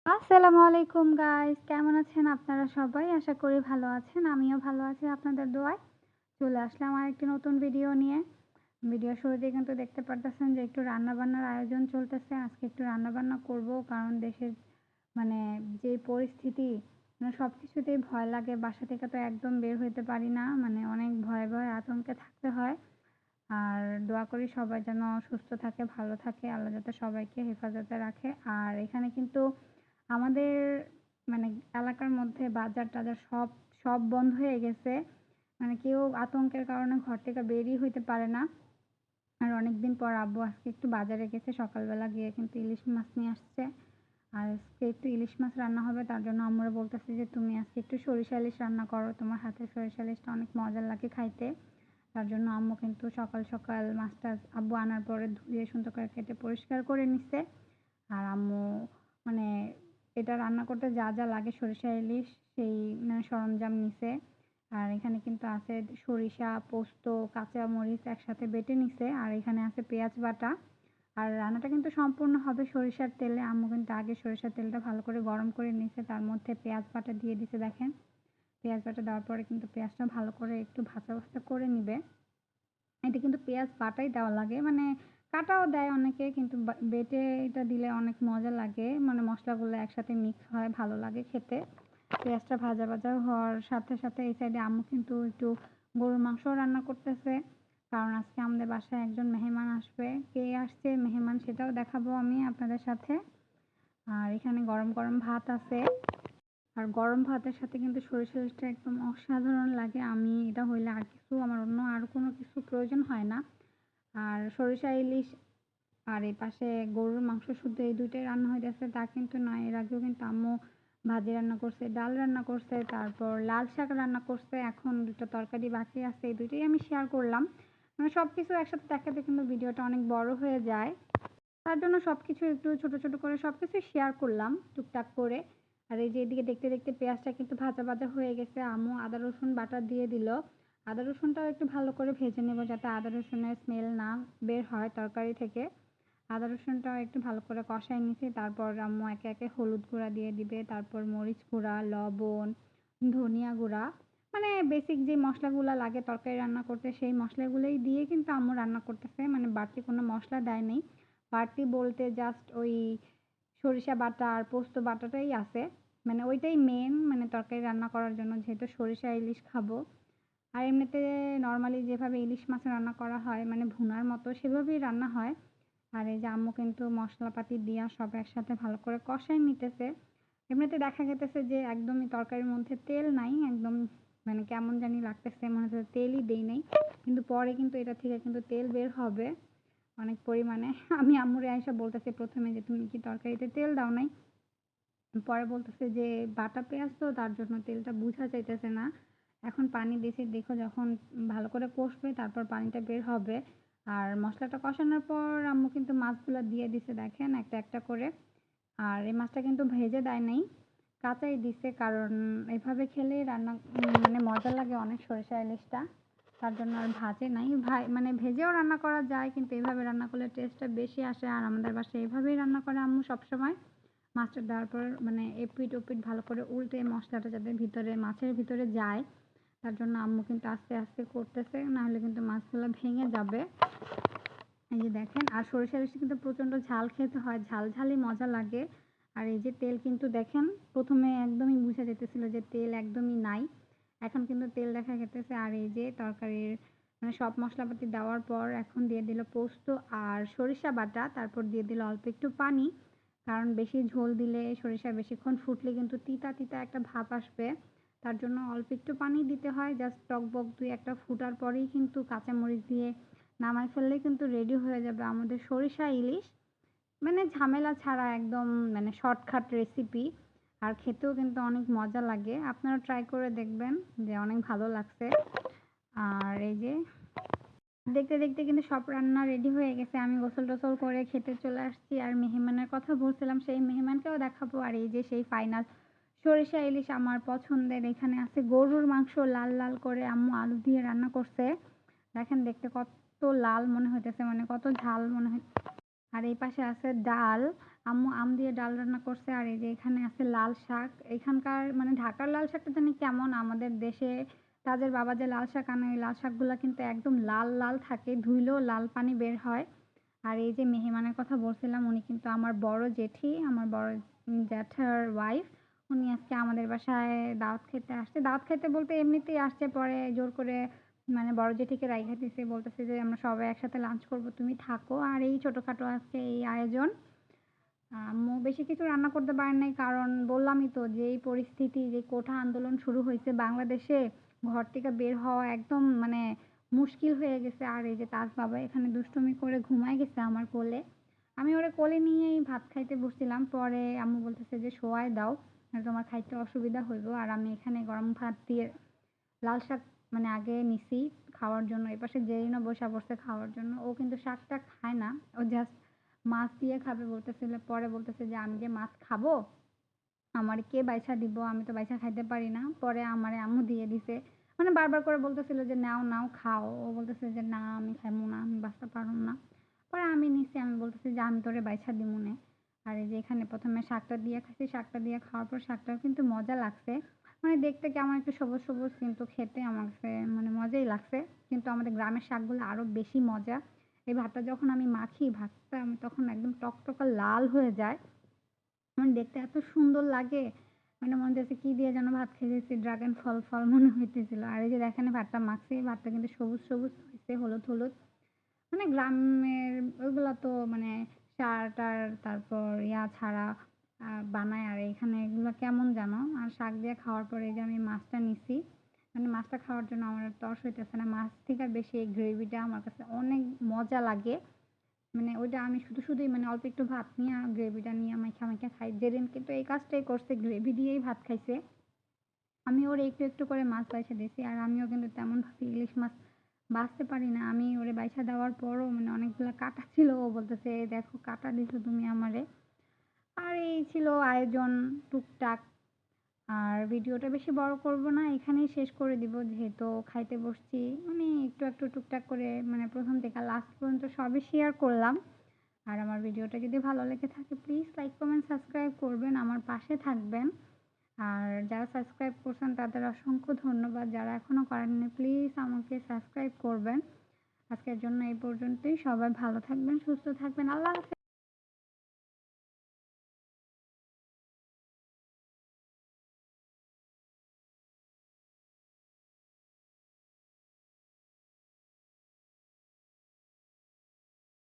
আসসালামু আলাইকুম গাইস, কেমন আছেন আপনারা সবাই? আশা করি ভালো আছেন। আমিও ভালো আছি আপনাদের দোয়ায়। চলে আসলাম আরেকটি নতুন ভিডিও নিয়ে। ভিডিও শুরুতেই কিন্তু দেখতে পারতেছেন যে একটু রান্নাবান্নার আয়োজন চলতেছে। আজকে একটু রান্নাবান্না করব, কারণ দেশের মানে যে পরিস্থিতি, সবকিছুতেই ভয় লাগে। বাসা থেকে তো একদম বের হইতে পারি না। অনেক ভয়ে ভয়ে আতঙ্কে থাকতে হয়। আর দোয়া করি সবাই যেন সুস্থ থাকে, ভালো থাকে। আল্লাহ যাতে সবাইকে হেফাজতে রাখে। আর এখানে কিন্তু আমাদের মানে এলাকার মধ্যে বাজার-টাজার সব বন্ধ হয়ে গেছে। কেউ আতঙ্কের কারণে ঘর থেকে বেরই হইতে পারে না। আর অনেকদিন পর আব্বু আজকে একটু বাজারে গেছে। সকালবেলা গিয়ে কিন্তু ইলিশ মাছ নিয়ে আসছে। আর আজকে একটু ইলিশ মাছ রান্না হবে। তার জন্য আম্মুরে বলতেছি যে, "তুমি আজকে একটু সরিষা ইলিশ রান্না করো। তোমার হাতের সরিষা ইলিশটা অনেক মজার লাগে খাইতে।" তার জন্য আম্মু কিন্তু সকাল সকাল মাছটা আব্বু আনার পরে ধুয়ে সুন্দর করে কেটে পরিষ্কার করে নিচ্ছে। আর আম্মু মানে এটা রান্না করতে যা যা লাগে সরিষা ইলিশ সেই সরঞ্জাম নিছে। আর এখানে কিন্তু আছে সরিষা, পোস্ত, কাঁচা মরিচ একসাথে বেটে নিছে। আর এখানে আছে পেঁয়াজ বাটা। আর রান্নাটা কিন্তু সম্পূর্ণ হবে সরিষার তেলে। আম্মু কিন্তু আগে সরিষার তেলটা ভালো করে গরম করে নিছে। তার মধ্যে পেঁয়াজ বাটা দিয়ে দিছে দেখেন। পেঁয়াজ বাটা দেওয়ার পরে কিন্তু পেঁয়াজটা ভালো করে একটু ভাজা ভাজা করে নিবে। এটা কিন্তু পেঁয়াজ বাটাই দেওয়া লাগে। কাটাও দেয় অনেকে, কিন্তু বেটে এটা দিলে অনেক মজা লাগে। মসলাগুলো একসাথে মিক্স হয়, ভালো লাগে খেতে। পেঁয়াজটা ভাজা ভাজা হওয়ার সাথে সাথে এই সাইডে আম্মু কিন্তু একটু গরুর মাংসও রান্না করতেছে। কারণ আজকে আমাদের বাসায় একজন মেহমান আসবে। কে আসছে মেহমান সেটাও দেখাবো আমি আপনাদের সাথে। আর এখানে গরম গরম ভাত আছে। আর গরম ভাতের সাথে কিন্তু সরিষা ইলিশটা একদম অসাধারণ লাগে। আমি এটা হইলে আর কিছু আমার অন্য আর কোনো কিছু প্রয়োজন হয় না। আর সরিষা ইলিশ আর এপাশে গরুর মাংস শুদ্ধ এই ২ টাই রান্না হইতেছে তা কিন্তু নয়। এর আগেও কিন্তু আম্মু ভাজি রান্না করছে, ডাল রান্না করছে, তারপর লাল শাক রান্না করছে। এখন ২ টা তরকারি বাকি আছে। এই ২ টাই আমি শেয়ার করলাম। সবকিছু একসাথে দেখাতে কিন্তু ভিডিওটা অনেক বড় হয়ে যায়। তার জন্য সবকিছু একটু ছোট ছোট করে সবকিছু শেয়ার করলাম টুকটাক করে। আর এই যে এদিকে দেখতে দেখতে পেঁয়াজটা কিন্তু ভাজা ভাজা হয়ে গেছে। আম্মু আদা রসুন বাটা দিয়ে দিল। আদা রসুনটাও একটু ভালো করে ভেজে নেব, যাতে আদা রসুনের স্মেল না বের হয় তরকারি থেকে। আদা রসুনটাও একটু ভালো করে কষায় নিছি। তারপর আম্মু একে একে হলুদ গুঁড়া দিয়ে দিবে, তারপর মরিচ গুঁড়া, লবণ, ধনিয়া গুঁড়া, বেসিক যে মশলাগুলো লাগে তরকারি রান্না করতে সেই মশলাগুলোই দিয়ে কিন্তু আম্মু রান্না করতেছে। বাড়তি কোনো মশলা দেয় নাই। বাড়তি বলতে জাস্ট ওই সরিষা বাটা আর পোস্ত বাটাটাই আছে। ওইটাই মেইন, তরকারি রান্না করার জন্য, যেহেতু সরিষা ইলিশ খাবো। আর এমনিতে নরমালি যেভাবে ইলিশ মাছ রান্না করা হয় ভুনার মতো সেভাবেই রান্না হয়। আর এই যে আম্মু কিন্তু মশলাপাতি দিয়া সব একসাথে ভালো করে কষায় নিতেছে। এমনিতে দেখা গেতেছে যে একদমই তরকারির মধ্যে তেল নাই। একদম কেমন জানি লাগতেছে, মনে হচ্ছে তেলই দেই নাই। কিন্তু পরে কিন্তু এটা থেকে কিন্তু তেল বের হবে অনেক পরিমাণে। আমি আম্মুরে আইসা বলতেছি ১ম এ যে, "তুমি কি তরকারিতে তেল দাও নাই?" পরে বলতেছে যে, "বাটা পেঁয়াজ তো তার জন্য তেলটা বুঝা যাইতেছে না। এখন পানি দিছি, দেখো যখন ভালো করে কষবে তারপর পানিটা বের হবে।" আর মসলাটা কষানোর পর আম্মু কিন্তু মাছগুলা দিয়ে দিছে দেখেন একটা একটা করে। আর এই মাছটা কিন্তু ভেজে দেয় নাই, কাঁচাই দিছে। কারণ এভাবে খেলেই রান্না মজা লাগে অনেক সরিষা ইলিশটা। তার জন্য আর ভাজে নাই। ভেজেও রান্না করা যায়, কিন্তু এভাবে রান্না করলে টেস্টটা বেশি আসে। আর আমাদের বাসায় এভাবেই রান্না করে আম্মু সবসময়। মাছটা দেওয়ার পর এপিঠ ওপিঠ ভালো করে উল্টে মশলাটা যাতে মাছের ভিতরে যায়, তার জন্য আম্মু কিন্তু আস্তে আস্তে করতেছে। নাহলে কিন্তু মাছগুলো ভেঙে যাবে। এই যে দেখেন, আর সরিষা ইলিশটা কিন্তু প্রচণ্ড ঝাল খেতে হয়। ঝাল ঝালই মজা লাগে। আর এই যে তেল কিন্তু দেখেন, ১ম এ একদমই বুঝা যাইতেছিল যে তেল একদমই নাই। এখন কিন্তু তেল দেখা গেতেছে। আর এই যে তরকারির সব মশলাপাতি দেওয়ার পর এখন দিয়ে দিল পোস্ত আর সরিষা বাটা। তারপর দিয়ে দিল অল্প একটু পানি। কারণ বেশি ঝোল দিলে সরিষা বেশিক্ষণ ফুটলে কিন্তু তিতা তিতা একটা ভাব আসবে। তার জন্য অল্প একটু পানি দিতে হয়। জাস্ট টগবগ ২-১ টা ফুটার পরেই কিন্তু কাঁচামরিচ দিয়ে নামায় ফেললেই কিন্তু রেডি হয়ে যাবে আমাদের সরিষা ইলিশ। ঝামেলা ছাড়া একদম শর্টকাট রেসিপি। আর খেতেও কিন্তু অনেক মজা লাগে। আপনারা ট্রাই করে দেখবেন, যে অনেক ভালো লাগছে। আর এই যে দেখতে দেখতে কিন্তু সব রান্না রেডি হয়ে গেছে। আমি গোসল-টোসল করে খেতে চলে আসছি। আর মেহমানের কথা বলছিলাম, সেই মেহমানকেও দেখাবো। আর এই যে সেই ফাইনাল সরিষা ইলিশ আমার পছন্দের। এখানে আছে গরুর মাংস, লাল লাল করে আম্মু আলু দিয়ে রান্না করছে। দেখেন দেখতে কত লাল মনে হইতেছে, কত ঝাল মনে হয়। আর এই পাশে আছে ডাল। আম্মু আম দিয়ে ডাল রান্না করছে। আর এই যে এখানে আছে লাল শাক। এখানকার মানে ঢাকার লাল শাকটা জানি কেমন, আমাদের দেশে তাদের বাবা যে লাল শাক আনে ওই লাল শাকগুলা কিন্তু একদম লাল, লাল থাকে। ধুইলেও লাল পানি বের হয়। আর এই যে মেহমানের কথা বলছিলাম উনি কিন্তু আমার বড় জেঠি, আমার বড় জ্যাঠার ওয়াইফ। উনি আজকে আমাদের বাসায় দাওয়াত খেতে আসছে। দাওয়াত খেতে বলতে এমনিতেই আসছে, পরে জোর করে মানে বড় জেঠিকে রাইখা দিছে। বলতেছে যে আমরা সবাই একসাথে লাঞ্চ করব, তুমি থাকো। আর এই ছোটখাটো আজকে এই আয়োজন। আম্মু বেশি কিছু রান্না করতে পারেন নাই, কারণ বললামই তো যে এই পরিস্থিতি, যে কোঠা আন্দোলন শুরু হয়েছে বাংলাদেশে, ঘর থেকে বের হওয়া একদম মানে মুশকিল হয়ে গেছে। আর এই যে তার বাবা এখানে দুষ্টুমি করে ঘুমায় গেছে আমার কোলে। আমি ওরে কোলে নিয়েই ভাত খাইতে বসছিলাম। পরে আম্মু বলতেছে যে শোয়ায় দাও, তোমার খাইতে অসুবিধা হইব। আর আমি এখানে গরম ভাত দিয়ে লাল শাক মানে আগে নিছি খাওয়ার জন্য। এপাশে জেরিনও বইসা পড়ছে খাওয়ার জন্য। ও কিন্তু শাকটা খায় না। ও জাস্ট মাছ দিয়ে খাবে বলতেছিল। পরে বলতেছে যে আমি যে মাছ খাবো, আমারে কে বাইছা দিব? আমি তো বাইছা খাইতে পারি না। পরে আমারে আম্মু দিয়ে দিছে। মানে বারবার করে বলতেছিল যে নাও, নাও খাও। ও বলতেছে যে না আমি খাইমু না, আমি বাঁচতে পারুম না। পরে আমি নিছি, আমি বলতেছি যে আমি তোরে বাইছা দিমুনে। আর এই যে এখানে ১ম এ শাকটা দিয়ে খাইছি। শাকটা দিয়ে খাওয়ার পর শাকটাও কিন্তু মজা লাগছে। মানে দেখতে কেমন একটু সবুজ, সবুজ, কিন্তু খেতে আমার কাছে মানে মজাই লাগছে। কিন্তু আমাদের গ্রামের শাকগুলো আরো বেশি মজা। এই ভাতটা যখন আমি মাখি, ভাতটা আমি তখন একদম টকটকে লাল হয়ে যায়। মানে দেখতে এত সুন্দর লাগে। মানে মনে হইতেছে কি দিয়ে যেন ভাত খাইতেছি, ড্রাগন ফল, ফল মনে হইতেছিল। আর এই যে দেখেন ভাতটা মাখছি, ভাতটা কিন্তু সবুজ, সবুজ হইছে, হলুদ, হলুদ। মানে গ্রামের ওইগুলা তো মানে সার-টার তারপর ছাড়া বানায়। আর এখানে এগুলো কেমন যেন। আর শাক দিয়ে খাওয়ার পরে এই যে আমি মাছটা নিছি। মানে মাছটা খাওয়ার জন্য আমার আর তর্স হইতেছে না। মাছ থেকে বেশি এই গ্রেভিটা আমার কাছে অনেক মজা লাগে। মানে ওইটা আমি শুধুই মানে অল্প একটু ভাত নিয়া গ্রেভিটা নিয়ে মাইখা, মাইখা খাই। জেরিন কিন্তু এই কাজটাই করছে, গ্রেভি দিয়েই ভাত খাইছে। আমি ওরে একটু, একটু করে মাছ বাইছা দিছি। আর আমিও কিন্তু তেমনভাবে ইলিশ মাছ বাছতে পারি না। আমি ওরে বাইছা দেওয়ার পরও মানে অনেকগুলা কাটা ছিল। ও বলতেছে, "এই দেখো কাটা দিছো তুমি আমারে।" আর এই ছিল আয়োজন টুকটাক। আর ভিডিওটা বেশি বড় করব না, এখানেই শেষ করে দিব। যেহেতু খাইতে বসছি, মানে একটু, একটু টুকটাক করে মানে ১ম থেকে লাস্ট পর্যন্ত সবই শেয়ার করলাম। আর আমার ভিডিওটা যদি ভালো লেগে থাকে প্লিজ লাইক, কমেন্ট, সাবস্ক্রাইব করবেন, আমার পাশে থাকবেন। আর যারা সাবস্ক্রাইব করছেন তাদের অসংখ্য ধন্যবাদ। যারা এখনো করেননি প্লিজ আমাকে সাবস্ক্রাইব করবেন। আজকের জন্য এই পর্যন্তই। সবাই ভালো থাকবেন, সুস্থ থাকবেন। আল্লাহ হাফেজ।